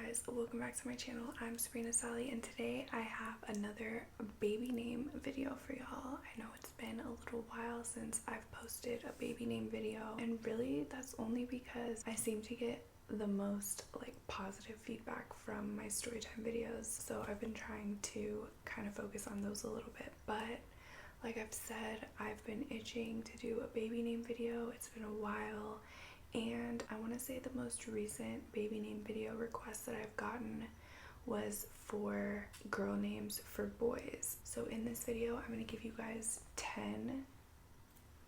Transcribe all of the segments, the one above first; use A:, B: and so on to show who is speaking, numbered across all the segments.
A: guys, welcome back to my channel. I'm Sabrina and today I have another baby name video for y'all. I know it's been a little while since I've posted a baby name video, and really that's only because I seem to get the most positive feedback from my storytime videos, so I've been trying to kind of focus on those a little bit. But like I've said, I've been itching to do a baby name video. It's been a while. And I want to say the most recent baby name video request that I've gotten was for girl names for boys. So in this video, I'm going to give you guys 10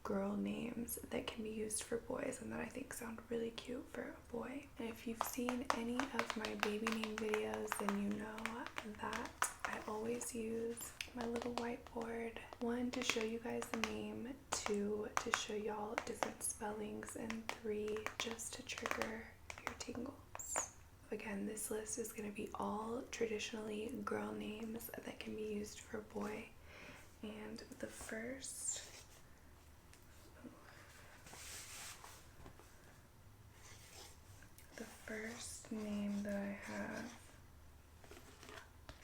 A: girl names that can be used for boys and that I think sound really cute for a boy. And if you've seen any of my baby name videos, then you know that I always use my little whiteboard. 1, to show you guys the name, 2, to show y'all different spellings, and 3, just to trigger your tingles. Again, this list is going to be all traditionally girl names that can be used for a boy. And the first name that I have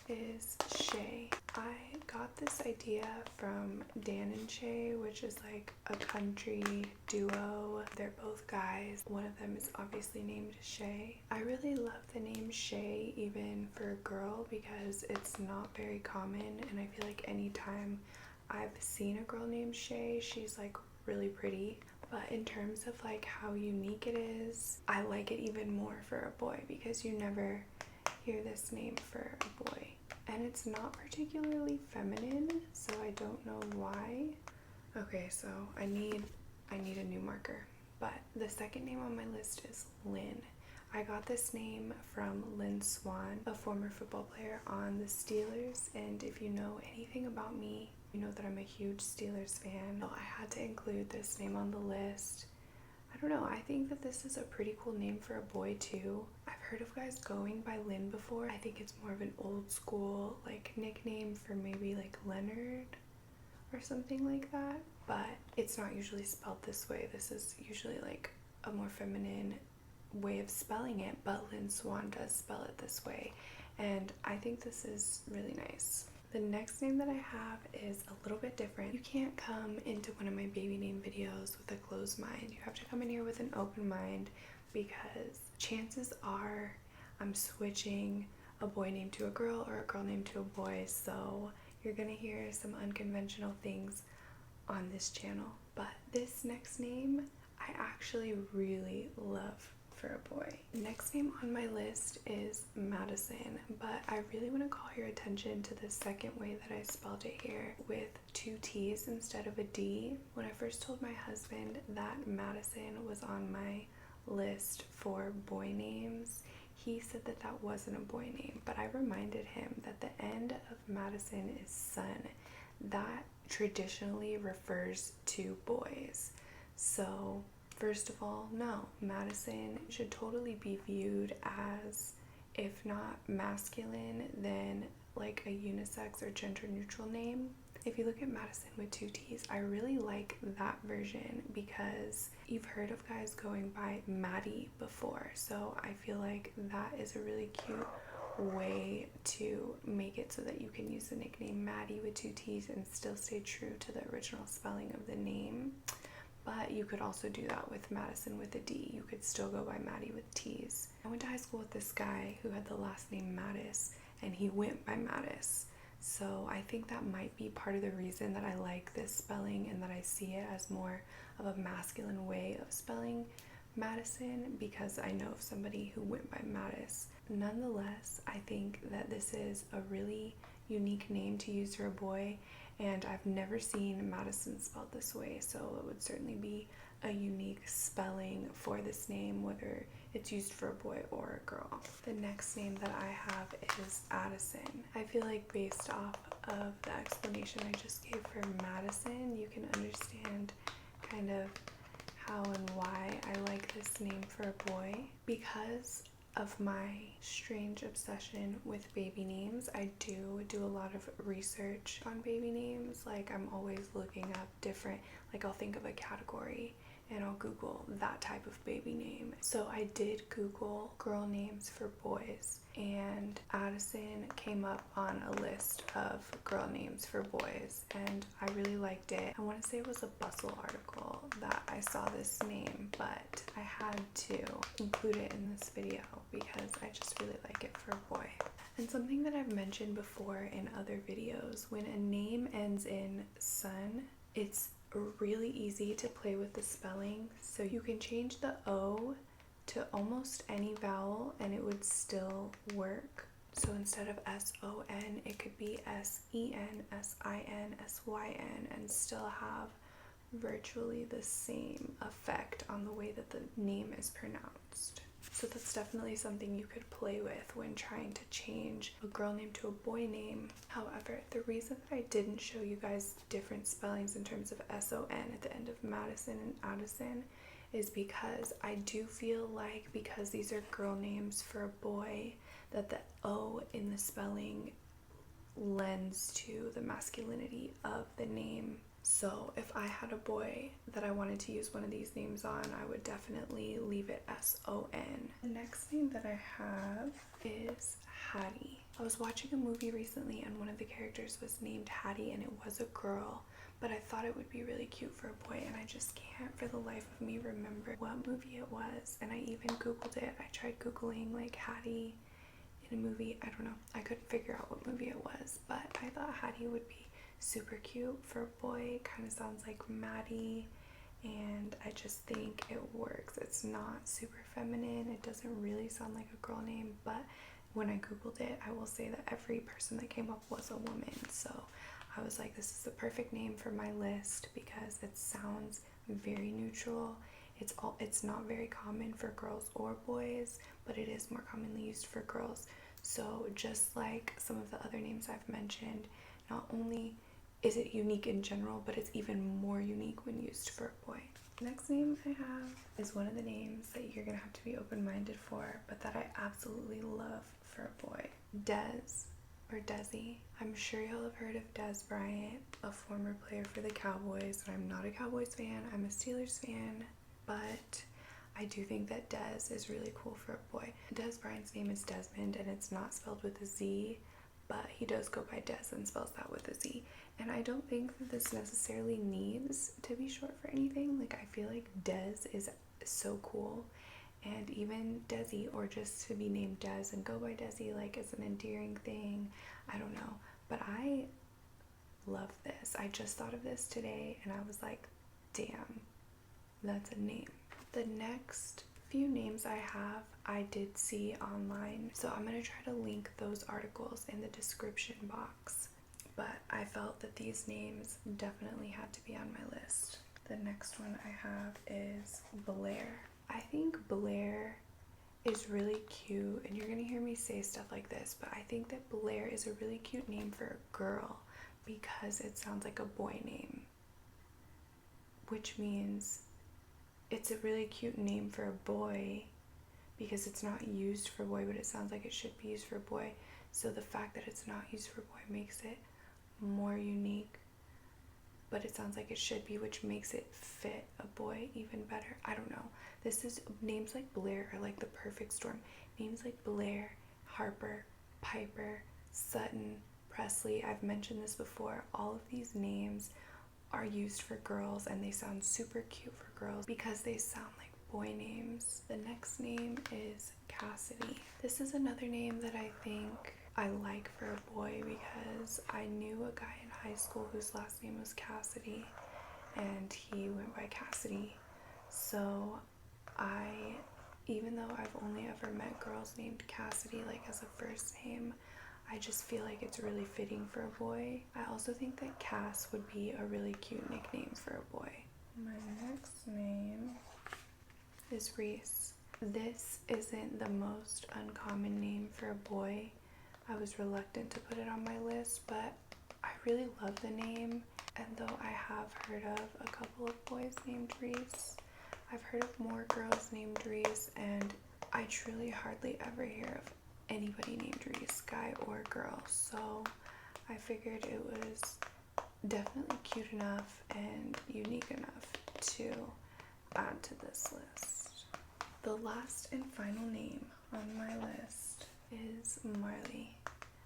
A: is Shay. I got this idea from Dan and Shay, which is like a country duo. They're both guys. One of them is obviously named Shay. I really love the name Shay even for a girl because it's not very common, and I feel like anytime I've seen a girl named Shay, she's like really pretty. But in terms of like how unique it is, I like it even more for a boy because you never hear this name for a boy. And it's not particularly feminine, so I don't know why. Okay, so I need a new marker. But the second name on my list is Lynn. I got this name from Lynn Swan, a former football player on the Steelers, and if you know anything about me, you know that I'm a huge Steelers fan. So I had to include this name on the list. I don't know, I think that this is a pretty cool name for a boy too. I've heard of guys going by Lynn before. I think it's more of an old school nickname for maybe Leonard or something like that, but it's not usually spelled this way. This is usually a more feminine way of spelling it, but Lynn Swan does spell it this way, and I think this is really nice. The next name that I have is a little bit different. You can't come into one of my baby name videos with a closed mind. You have to come in here with an open mind because chances are I'm switching a boy name to a girl or a girl name to a boy, so you're gonna hear some unconventional things on this channel. But this next name I actually really love for a boy. Next name on my list is Madison, but I really want to call your attention to the second way that I spelled it here with 2 T's instead of a D. When I first told my husband that Madison was on my list for boy names, he said that that wasn't a boy name, but I reminded him that the end of Madison is son. That traditionally refers to boys. So first of all, no, Madison should totally be viewed as, if not masculine, then like a unisex or gender neutral name. If you look at Madison with 2 T's, I really like that version because you've heard of guys going by Maddie before, so I feel like that is a really cute way to make it so that you can use the nickname Maddie with 2 T's and still stay true to the original spelling of the name. But you could also do that with Madison with a D. You could still go by Maddie with T's. I went to high school with this guy who had the last name Mattis, and he went by Mattis. So I think that might be part of the reason that I like this spelling and that I see it as more of a masculine way of spelling Madison, because I know of somebody who went by Mattis. Nonetheless, I think that this is a really unique name to use for a boy, and I've never seen Madison spelled this way, so it would certainly be a unique spelling for this name, whether it's used for a boy or a girl. The next name that I have is Addison. I feel like based off of the explanation I just gave for Madison, you can understand kind of how and why I like this name for a boy. Because of my strange obsession with baby names, I do a lot of research on baby names. I'm always looking up different, I'll think of a category and I'll Google that type of baby name. So I did Google girl names for boys, and Addison came up on a list of girl names for boys, and I really liked it. I want to say it was a Bustle article that I saw this name, but I had to include it in this video because I just really like it for a boy. And something that I've mentioned before in other videos, when a name ends in son, it's really easy to play with the spelling. So you can change the O to almost any vowel and it would still work. So instead of S-O-N, it could be S-E-N, S-I-N, S-Y-N, and still have virtually the same effect on the way that the name is pronounced. So that's definitely something you could play with when trying to change a girl name to a boy name. However, the reason that I didn't show you guys different spellings in terms of S-O-N at the end of Madison and Addison is because I do feel like, because these are girl names for a boy, that the O in the spelling lends to the masculinity of the name. So if I had a boy that I wanted to use one of these names on, I would definitely leave it S-O-N. The next name that I have is Hattie. I was watching a movie recently and one of the characters was named Hattie and it was a girl, but I thought it would be really cute for a boy and I just can't for the life of me remember what movie it was, and I even googled it. I tried googling like Hattie in a movie. I don't know, I couldn't figure out what movie it was, but I thought Hattie would be super cute for a boy. It kind of sounds like Maddie and I just think it works. It's not super feminine, it doesn't really sound like a girl name, but when I googled it, I will say that every person that came up was a woman, so I was like, this is the perfect name for my list because it sounds very neutral. It's not very common for girls or boys, but it is more commonly used for girls. So just like some of the other names I've mentioned, not only is it unique in general, but it's even more unique when used for a boy. Next name I have is one of the names that you're gonna have to be open-minded for, but that I absolutely love for a boy. Dez, or Desi. I'm sure you'll have heard of Dez Bryant, a former player for the Cowboys, and I'm not a Cowboys fan, I'm a Steelers fan, but I do think that Dez is really cool for a boy. Dez Bryant's name is Desmond and it's not spelled with a Z, but he does go by Dez and spells that with a Z. And I don't think that this necessarily needs to be short for anything. Like, I feel like Dez is so cool, and even Desi, or just to be named Dez and go by Desi, like, is an endearing thing. I don't know, but I love this. I just thought of this today and I was like, damn, that's a name. The next few names I have, I did see online, so I'm going to try to link those articles in the description box, but I felt that these names definitely had to be on my list. The next one I have is Blair. I think Blair is really cute, and you're going to hear me say stuff like this, but I think that Blair is a really cute name for a girl because it sounds like a boy name, which means it's a really cute name for a boy because it's not used for a boy, but it sounds like it should be used for a boy. So the fact that it's not used for a boy makes it more unique, but it sounds like it should be, which makes it fit a boy even better. I don't know. Names like Blair are like the perfect storm. Names like Blair, Harper, Piper, Sutton, Presley, I've mentioned this before, all of these names are used for girls and they sound super cute for girls because they sound like boy names. The next name is Cassidy. This is another name that I think I like for a boy because I knew a guy in high school whose last name was Cassidy and he went by Cassidy. So even though I've only ever met girls named Cassidy like as a first name, I just feel like it's really fitting for a boy. I also think that Cass would be a really cute nickname for a boy. My next name is Reese. This isn't the most uncommon name for a boy. I was reluctant to put it on my list, but I really love the name, and though I have heard of a couple of boys named Reese, I've heard of more girls named Reese, and I truly hardly ever hear of anybody named Reese, guy or girl, so I figured it was definitely cute enough and unique enough to add to this list. The last and final name on my list is Marley.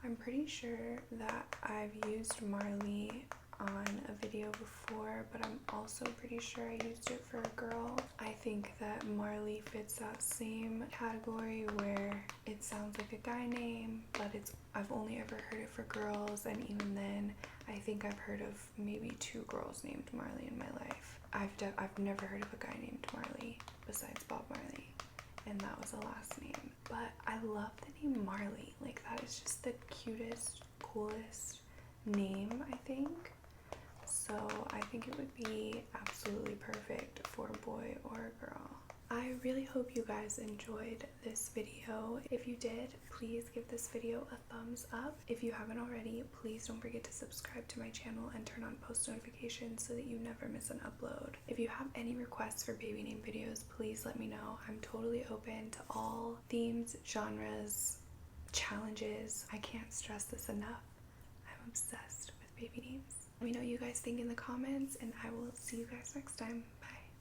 A: I'm pretty sure that I've used Marley on a video before, but I'm also pretty sure I used it for a girl. I think that Marley fits that same category where it sounds like a guy name, but I've only ever heard it for girls, and even then I think I've heard of maybe 2 girls named Marley in my life. I've never heard of a guy named Marley besides Bob Marley, and that was the last name. But I love the name Marley. Like, that is just the cutest, coolest name, I think. So I think it would be absolutely perfect for a boy or a girl. I really hope you guys enjoyed this video. If you did, please give this video a thumbs up. If you haven't already, please don't forget to subscribe to my channel and turn on post notifications so that you never miss an upload. If you have any requests for baby name videos, please let me know. I'm totally open to all themes, genres, challenges. I can't stress this enough. I'm obsessed with baby names. Let me know what you guys think in the comments, and I will see you guys next time. Bye.